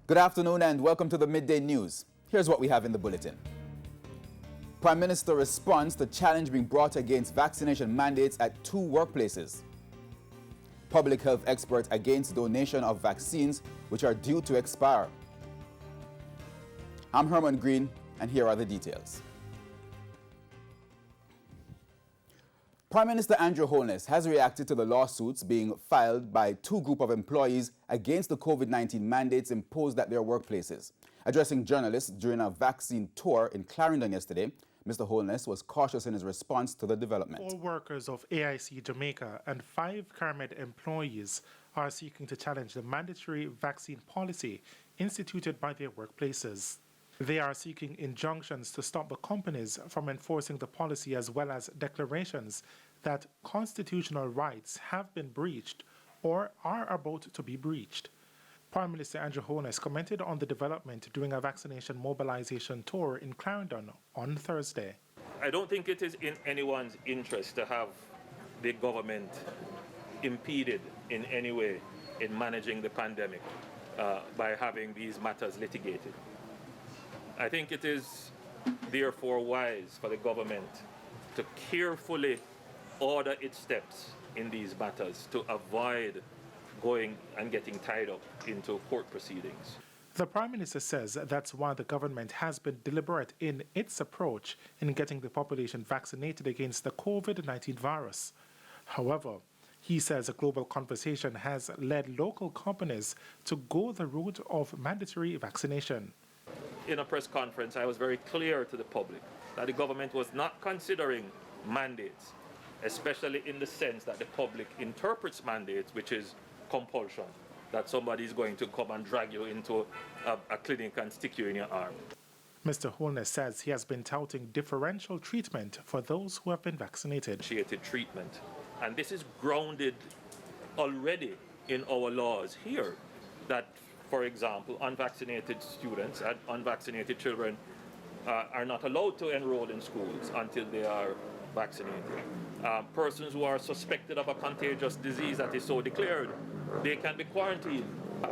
Good afternoon and welcome to the Midday News. Here's what we have in the bulletin. Prime Minister responds to challenge being brought against vaccination mandates at 2 workplaces. Public health expert against donation of vaccines which are due to expire. I'm Herman Green and here are the details. Prime Minister Andrew Holness has reacted to the lawsuits being filed by 2 groups of employees against the COVID-19 mandates imposed at their workplaces. Addressing journalists during a vaccine tour in Clarendon yesterday, Mr. Holness was cautious in his response to the development. 4 workers of AIC Jamaica and 5 CARMED employees are seeking to challenge the mandatory vaccine policy instituted by their workplaces. They are seeking injunctions to stop the companies from enforcing the policy, as well as declarations that constitutional rights have been breached or are about to be breached. Prime Minister Andrew Holness commented on the development during a vaccination mobilization tour in Clarendon on Thursday. I don't think it is in anyone's interest to have the government impeded in any way in managing the pandemic by having these matters litigated. I think it is therefore wise for the government to carefully order its steps in these matters to avoid going and getting tied up into court proceedings. The Prime Minister says that's why the government has been deliberate in its approach in getting the population vaccinated against the COVID-19 virus. However, he says a global conversation has led local companies to go the route of mandatory vaccination. In a press conference, I was very clear to the public that the government was not considering mandates, especially in the sense that the public interprets mandates, which is compulsion, that somebody is going to come and drag you into a clinic and stick you in your arm. Mr. Holness says he has been touting differential treatment for those who have been vaccinated. Initiated treatment. And this is grounded already in our laws here, that, for example, unvaccinated students and unvaccinated children are not allowed to enroll in schools until they are vaccinated. Persons who are suspected of a contagious disease that is so declared, they can be quarantined.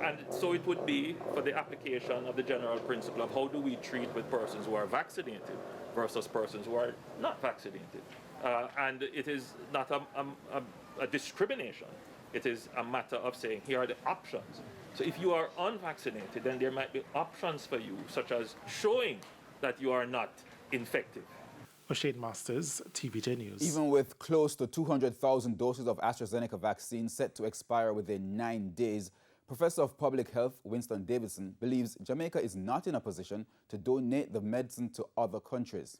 And so it would be for the application of the general principle of how do we treat with persons who are vaccinated versus persons who are not vaccinated. And it is not a discrimination. It is a matter of saying, here are the options. So if you are unvaccinated, then there might be options for you, such as showing that you are not infected. O'Shane Masters, TVJ News. Even with close to 200,000 doses of AstraZeneca vaccine set to expire within 9 days, Professor of Public Health Winston Davidson believes Jamaica is not in a position to donate the medicine to other countries.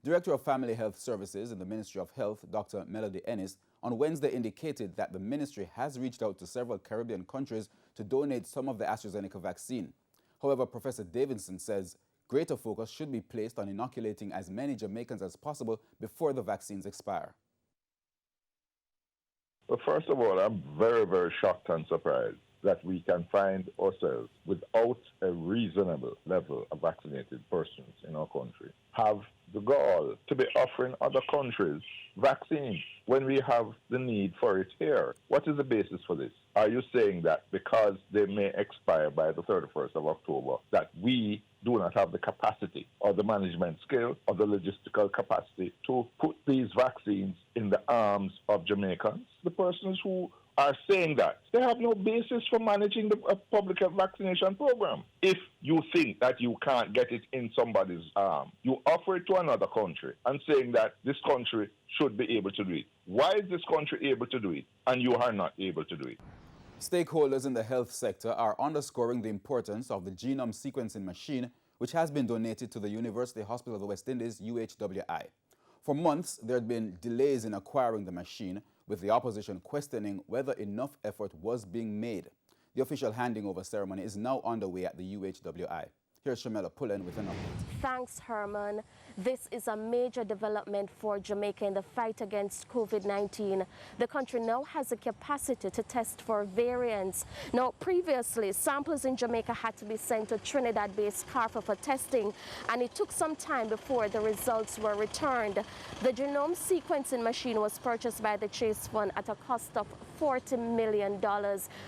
Director of Family Health Services in the Ministry of Health, Dr. Melody Ennis, on Wednesday indicated that the ministry has reached out to several Caribbean countries to donate some of the AstraZeneca vaccine. However, Professor Davidson says greater focus should be placed on inoculating as many Jamaicans as possible before the vaccines expire. Well, first of all, I'm very, very shocked and surprised that we can find ourselves without a reasonable level of vaccinated persons in our country, have the gall to be offering other countries vaccines when we have the need for it here. What is the basis for this? Are you saying that because they may expire by the 31st of October, that we do not have the capacity or the management skill or the logistical capacity to put these vaccines in the arms of Jamaicans? The persons who are saying that they have no basis for managing the public health vaccination program. If you think that you can't get it in somebody's arm, you offer it to another country and saying that this country should be able to do it. Why is this country able to do it and you are not able to do it? Stakeholders in the health sector are underscoring the importance of the Genome sequencing machine, which has been donated to the University Hospital of the West Indies, UHWI. For months, there had been delays in acquiring the machine, with the opposition questioning whether enough effort was being made. The official handing over ceremony is now underway at the UHWI. Here's Shamela Pullen with an update. Thanks, Herman. This is a major development for Jamaica in the fight against COVID-19. The country now has the capacity to test for variants. Now, previously, samples in Jamaica had to be sent to Trinidad-based CARFA for testing, and it took some time before the results were returned. The Genome sequencing machine was purchased by the Chase Fund at a cost of $40 million.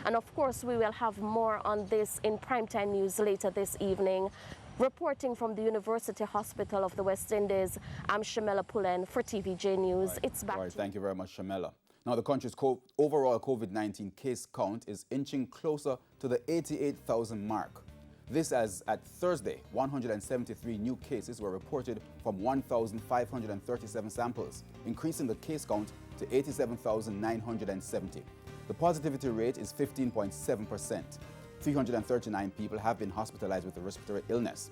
And of course, we will have more on this in Primetime News later this evening. Reporting from the University Hospital of the West Indies, I'm Shamela Pullen for TVJ News. It's back to you. Thank you very much, Shamela. Now, the country's overall COVID-19 case count is inching closer to the 88,000 mark. This as at Thursday, 173 new cases were reported from 1,537 samples, increasing the case count to 87,970. The positivity rate is 15.7%. 339 people have been hospitalized with a respiratory illness.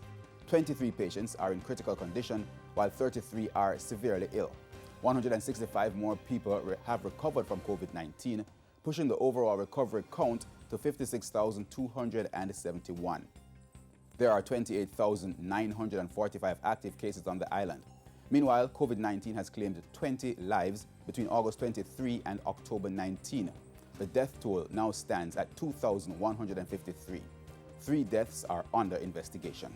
23 patients are in critical condition, while 33 are severely ill. 165 more people have recovered from COVID-19, pushing the overall recovery count to 56,271. There are 28,945 active cases on the island. Meanwhile, COVID-19 has claimed 20 lives between August 23 and October 19. The death toll now stands at 2,153. 3 deaths are under investigation.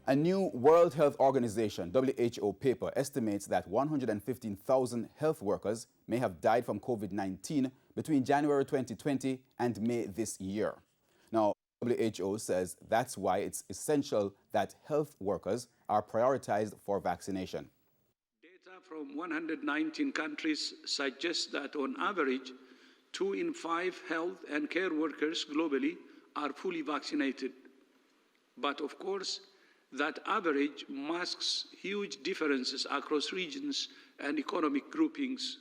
A new World Health Organization (WHO) paper estimates that 115,000 health workers may have died from COVID-19 between January 2020 and May this year. Now, WHO says that's why it's essential that health workers are prioritized for vaccination. Data from 119 countries suggests that on average, 2 in 5 health and care workers globally are fully vaccinated. But of course, that average masks huge differences across regions and economic groupings.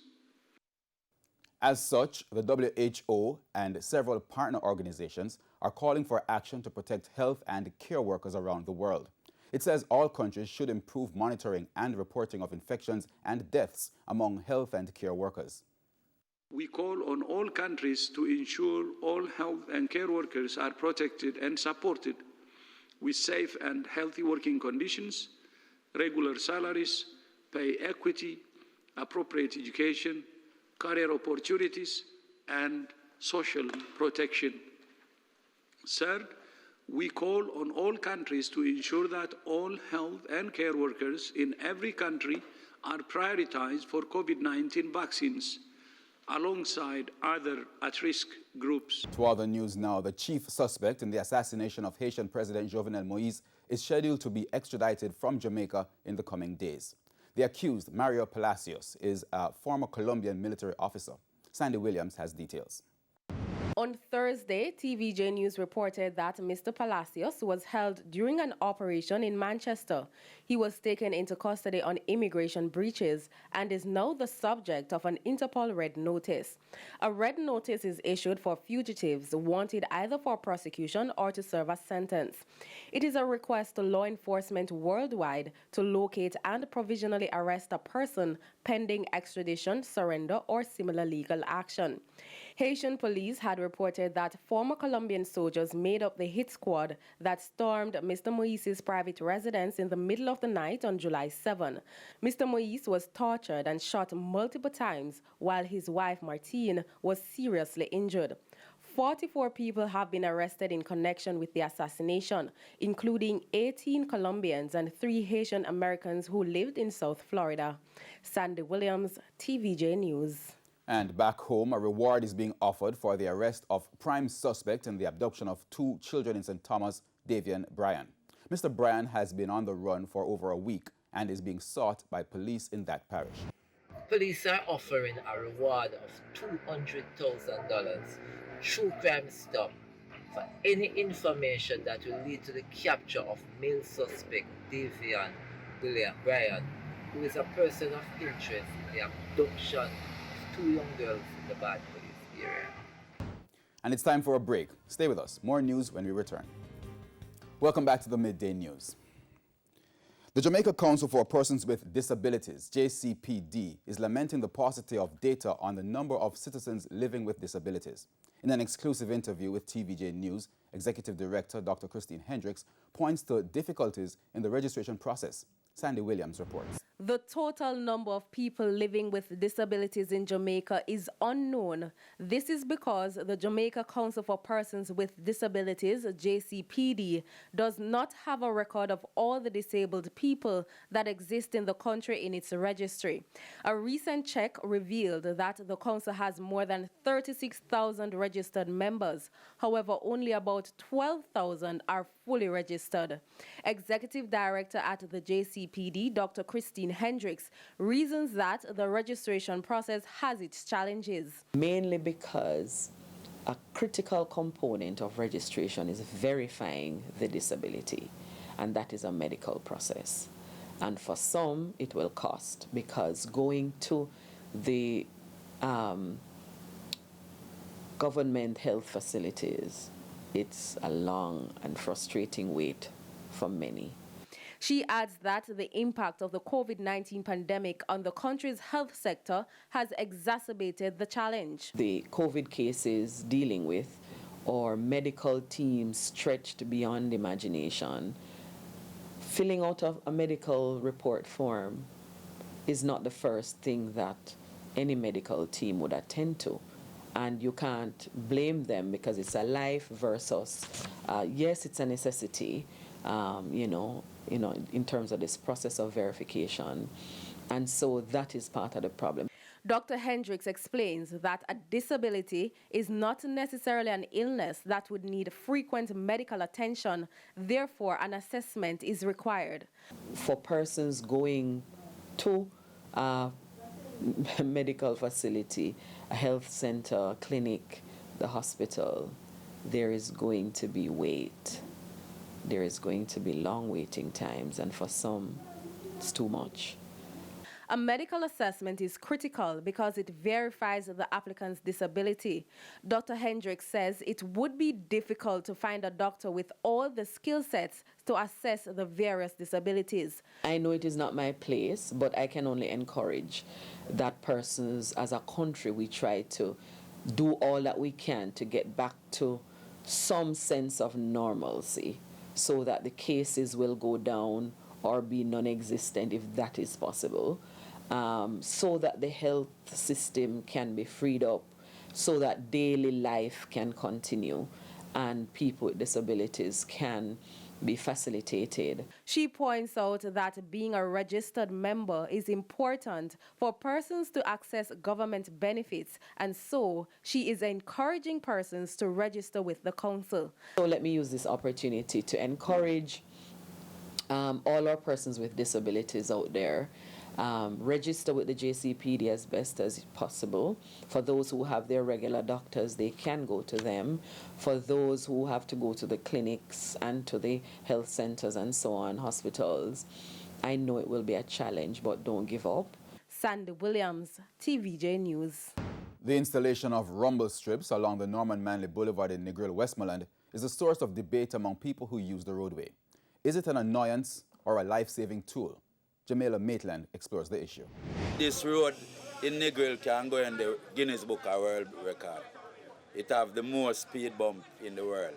As such, the WHO and several partner organizations are calling for action to protect health and care workers around the world. It says all countries should improve monitoring and reporting of infections and deaths among health and care workers. We call on all countries to ensure all health and care workers are protected and supported with safe and healthy working conditions, regular salaries, pay equity, appropriate education, career opportunities, and social protection. Third, we call on all countries to ensure that all health and care workers in every country are prioritized for COVID-19 vaccines, alongside other at-risk groups. To other news now, the chief suspect in the assassination of Haitian President Jovenel Moïse is scheduled to be extradited from Jamaica in the coming days. The accused, Mario Palacios, is a former Colombian military officer. Sandy Williams has details. On Thursday, TVJ News reported that Mr. Palacios was held during an operation in Manchester. He was taken into custody on immigration breaches and is now the subject of an Interpol Red Notice. A Red Notice is issued for fugitives wanted either for prosecution or to serve a sentence. It is a request to law enforcement worldwide to locate and provisionally arrest a person pending extradition, surrender, or similar legal action. Haitian police had reported that former Colombian soldiers made up the hit squad that stormed Mr. Moïse's private residence in the middle of the night on July 7. Mr. Moïse was tortured and shot multiple times, while his wife, Martine, was seriously injured. 44 people have been arrested in connection with the assassination, including 18 Colombians and 3 Haitian Americans who lived in South Florida. Sandy Williams, TVJ News. And back home, a reward is being offered for the arrest of prime suspect in the abduction of 2 children in St. Thomas, Davian Bryan. Mr. Bryan has been on the run for over a week and is being sought by police in that parish. Police are offering a reward of $200,000 through Crime Stop for any information that will lead to the capture of male suspect Davian Bryan, who is a person of interest in the abduction of 2 young girls in the Bad Police area. And it's time for a break. Stay with us. More news when we return. Welcome back to the Midday News. The Jamaica Council for Persons with Disabilities, JCPD, is lamenting the paucity of data on the number of citizens living with disabilities. In an exclusive interview with TVJ News, Executive Director Dr. Christine Hendricks points to difficulties in the registration process. Sandy Williams reports. The total number of people living with disabilities in Jamaica is unknown. This is because the Jamaica Council for Persons with Disabilities, JCPD, does not have a record of all the disabled people that exist in the country in its registry. A recent check revealed that the council has more than 36,000 registered members. However, only about 12,000 are fully registered. Executive Director at the JCPD, Dr. Christine Hendricks, reasons that the registration process has its challenges. Mainly because a critical component of registration is verifying the disability, and that is a medical process. And for some, it will cost, because going to the government health facilities, it's a long and frustrating wait for many. She adds that the impact of the COVID-19 pandemic on the country's health sector has exacerbated the challenge. The COVID cases dealing with, or medical teams stretched beyond imagination. Filling out of a medical report form is not the first thing that any medical team would attend to. And you can't blame them, because it's a life versus, yes, it's a necessity, in terms of this process of verification. And so that is part of the problem. Dr. Hendricks explains that a disability is not necessarily an illness that would need frequent medical attention. Therefore, an assessment is required. For persons going to a medical facility, a health center, clinic, the hospital, there is going to be wait. There is going to be long waiting times, and for some, it's too much. A medical assessment is critical because it verifies the applicant's disability. Dr. Hendricks says it would be difficult to find a doctor with all the skill sets to assess the various disabilities. I know it is not my place, but I can only encourage that persons, as a country, we try to do all that we can to get back to some sense of normalcy, so that the cases will go down or be non-existent if that is possible, so that the health system can be freed up, so that daily life can continue and people with disabilities can be facilitated. She points out that being a registered member is important for persons to access government benefits, and so she is encouraging persons to register with the council. So let me use this opportunity to encourage all our persons with disabilities out there. Register with the JCPD as best as possible. For those who have their regular doctors, they can go to them. For those who have to go to the clinics and to the health centers and so on, hospitals, I know it will be a challenge, but don't give up. Sandy Williams, TVJ News. The installation of rumble strips along the Norman Manley Boulevard in Negril, Westmoreland, is a source of debate among people who use the roadway. Is it an annoyance or a life-saving tool? Jamaica Maitland explores the issue. This road in Negril can go in the Guinness Book of World Record. It have the most speed bump in the world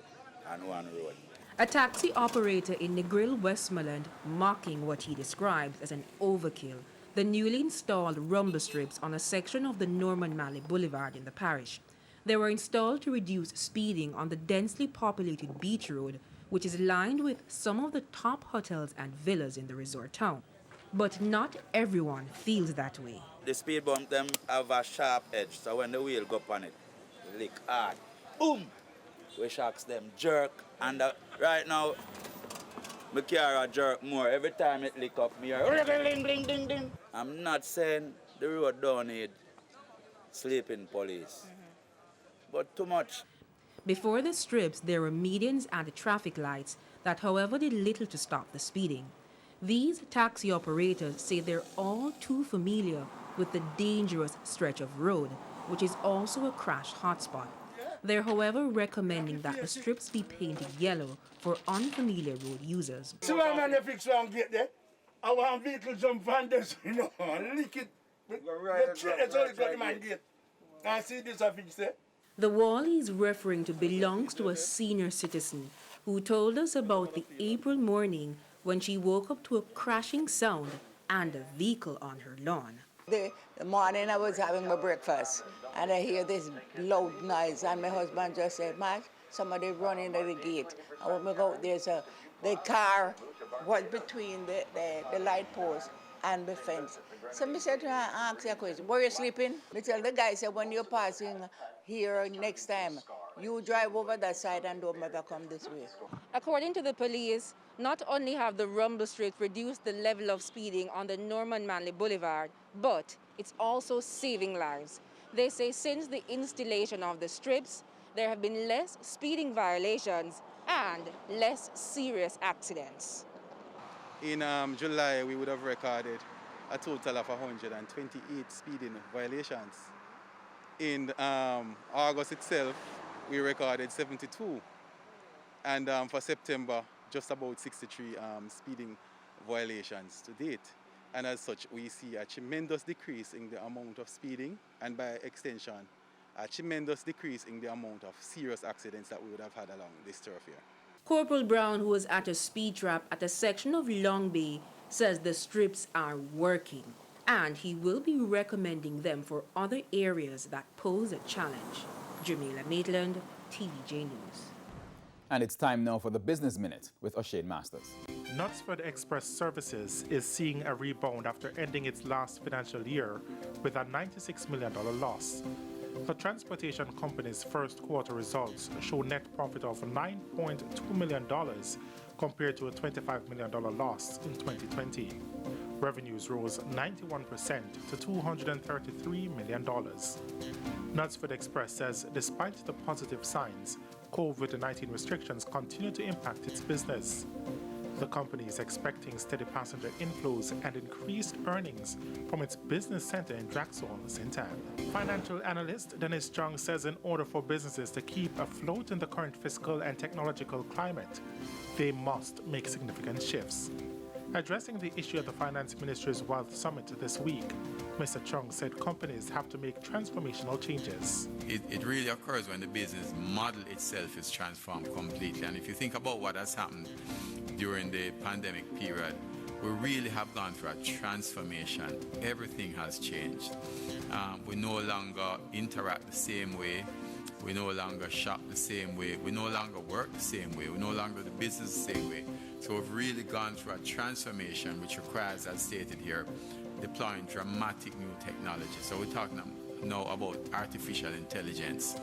on one road. A taxi operator in Negril, Westmoreland, mocking what he describes as an overkill, the newly installed rumble strips on a section of the Norman Manley Boulevard in the parish. They were installed to reduce speeding on the densely populated beach road, which is lined with some of the top hotels and villas in the resort town. But not everyone feels that way. The speed bump them have a sharp edge, so when the wheel go up on it, lick hard, boom, we shocks them jerk. And right now, my car jerk more. Every time it lick up, me hear ding, ding, ding, ding. I'm not saying the road don't need sleeping police, but too much. Before the strips, there were medians and traffic lights that, however, did little to stop the speeding. These taxi operators say they're all too familiar with the dangerous stretch of road, which is also a crash hotspot. They're, however, recommending that the strips be painted yellow for unfamiliar road users. See why man they fix one gate there? I want vehicle jump on this, lick it. That's all it got in my gate. I see this I fix there. The wall he's referring to belongs to a senior citizen who told us about the April morning when she woke up to a crashing sound and a vehicle on her lawn. The morning I was having my breakfast and I hear this loud noise and my husband just said, "Mark, somebody running at the gate." And when we go out there's the car was between the light post and the fence. So I said to her, ask her a question, were you sleeping? I tell the guy, said, when you're passing here next time, you drive over that side and don't ever come this way. According to the police, not only have the rumble strips reduced the level of speeding on the Norman Manley Boulevard, but it's also saving lives. They say since the installation of the strips, there have been less speeding violations and less serious accidents. In July, we would have recorded a total of 128 speeding violations. In August itself, we recorded 72. And for September, just about 63 speeding violations to date. And as such, we see a tremendous decrease in the amount of speeding and by extension, a tremendous decrease in the amount of serious accidents that we would have had along this thoroughfare. Corporal Brown, who was at a speed trap at a section of Long Bay, says the strips are working and he will be recommending them for other areas that pose a challenge. Jamila Maitland, TVJ News. And it's time now for the Business Minute with O'Shane Masters. Knutsford Express Services is seeing a rebound after ending its last financial year with a $96 million loss. The transportation company's first quarter results show net profit of $9.2 million compared to a $25 million loss in 2020. Revenues rose 91% to $233 million. Knutsford Express says despite the positive signs, COVID-19 restrictions continue to impact its business. The company is expecting steady passenger inflows and increased earnings from its business center in Draxall, St. Anne. Financial analyst Dennis Strong says in order for businesses to keep afloat in the current fiscal and technological climate, they must make significant shifts. Addressing the issue at the Finance Ministry's Wealth Summit this week, Mr. Chung said companies have to make transformational changes. It really occurs when the business model itself is transformed completely. And if you think about what has happened during the pandemic period, we really have gone through a transformation. Everything has changed. We no longer interact the same way. We no longer shop the same way. We no longer work the same way. We no longer do business the same way. So we've really gone through a transformation which requires, as stated here, deploying dramatic new technology. So we're talking now about artificial intelligence,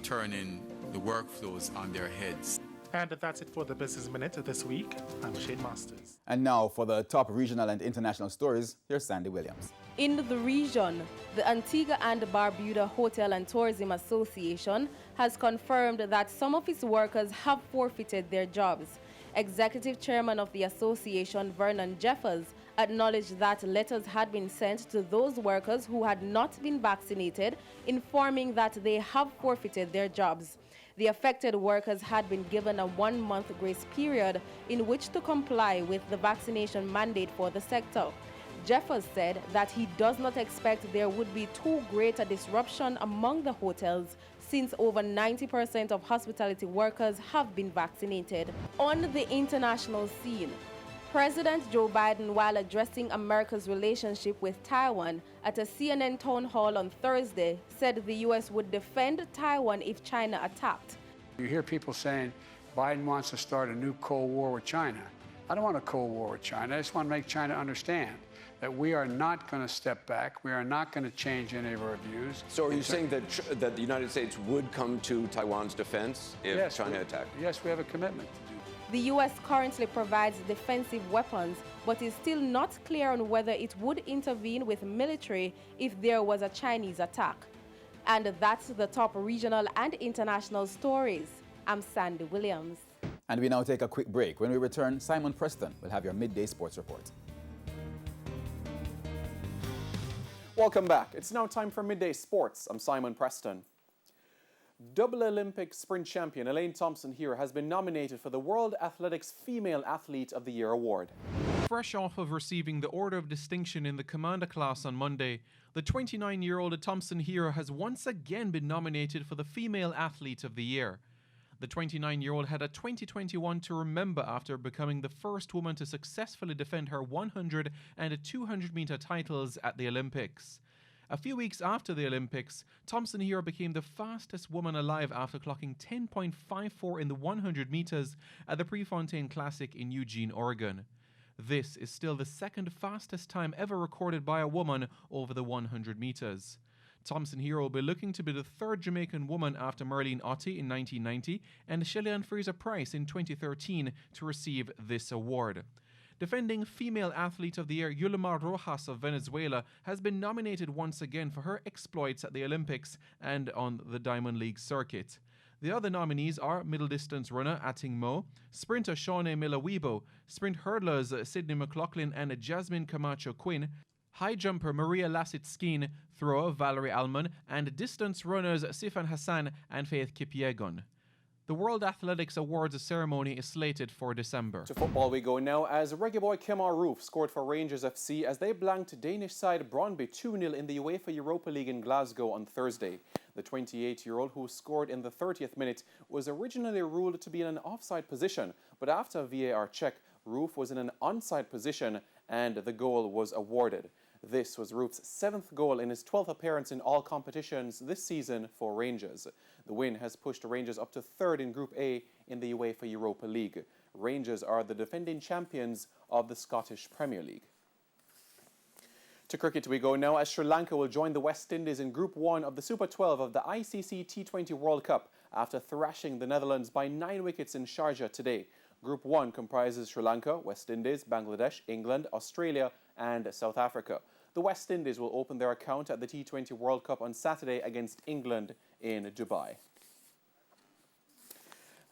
turning the workflows on their heads. And that's it for the Business Minute this week. I'm Shane Masters. And now for the top regional and international stories, here's Sandy Williams. In the region, the Antigua and Barbuda Hotel and Tourism Association has confirmed that some of its workers have forfeited their jobs. Executive Chairman of the association, Vernon Jeffers, acknowledged that letters had been sent to those workers who had not been vaccinated, informing that they have forfeited their jobs. The affected workers had been given a 1-month grace period in which to comply with the vaccination mandate for the sector. Jeffers said that he does not expect there would be too great a disruption among the hotels since over 90% of hospitality workers have been vaccinated. On the international scene, President Joe Biden, while addressing America's relationship with Taiwan at a CNN town hall on Thursday, said the U.S. would defend Taiwan if China attacked. You hear people saying Biden wants to start a new Cold War with China. I don't want a Cold War with China. I just want to make China understand that we are not going to step back. We are not going to change any of our views. So are you saying that the United States would come to Taiwan's defense if China attacked? Yes, we have a commitment to do that. The U.S. currently provides defensive weapons, but is still not clear on whether it would intervene with military if there was a Chinese attack. And that's the top regional and international stories. I'm Sandy Williams. And we now take a quick break. When we return, Simon Preston will have your midday sports report. Welcome back. It's now time for Midday Sports. I'm Simon Preston. Double Olympic sprint champion Elaine Thompson-Here has been nominated for the World Athletics Female Athlete of the Year award. Fresh off of receiving the Order of Distinction in the Commander class on Monday, the 29-year-old Thompson-Here has once again been nominated for the Female Athlete of the Year. The 29-year-old had a 2021 to remember after becoming the first woman to successfully defend her 100 and 200-meter titles at the Olympics. A few weeks after the Olympics, Thompson Hero became the fastest woman alive after clocking 10.54 in the 100 meters at the Prefontaine Classic in Eugene, Oregon. This is still the second fastest time ever recorded by a woman over the 100 meters. Thompson Hero will be looking to be the third Jamaican woman after Marlene Ottey in 1990 and Shelly-Ann Fraser-Price in 2013 to receive this award. Defending Female Athlete of the Year Yulimar Rojas of Venezuela has been nominated once again for her exploits at the Olympics and on the Diamond League circuit. The other nominees are middle distance runner Ating Mo, sprinter Shawnee Miller-Weibo, sprint hurdlers Sydney McLaughlin and Jasmine Camacho Quinn, high jumper Maria Lassit-Skeen, thrower Valerie Alman, and distance runners Sifan Hassan and Faith Kipyegon. The World Athletics Awards ceremony is slated for December. To football we go now as reggae boy Kemar Roof scored for Rangers FC as they blanked Danish side Brøndby 2-0 in the UEFA Europa League in Glasgow on Thursday. The 28-year-old who scored in the 30th minute was originally ruled to be in an offside position, but after a VAR check, Roof was in an onside position and the goal was awarded. This was Roof's 7th goal in his 12th appearance in all competitions this season for Rangers. The win has pushed Rangers up to 3rd in Group A in the UEFA Europa League. Rangers are the defending champions of the Scottish Premier League. To cricket we go now as Sri Lanka will join the West Indies in Group 1 of the Super 12 of the ICC T20 World Cup after thrashing the Netherlands by 9 wickets in Sharjah today. Group 1 comprises Sri Lanka, West Indies, Bangladesh, England, Australia and South Africa. The West Indies will open their account at the T20 World Cup on Saturday against England in Dubai.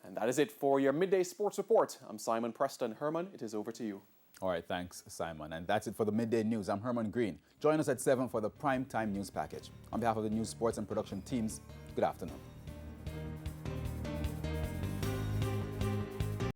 And that is it for your Midday Sports Report. I'm Simon Preston. Herman, it is over to you. All right, thanks, Simon. And that's it for the Midday News. I'm Herman Green. Join us at 7 for the Prime Time News Package. On behalf of the News, Sports and Production teams, good afternoon.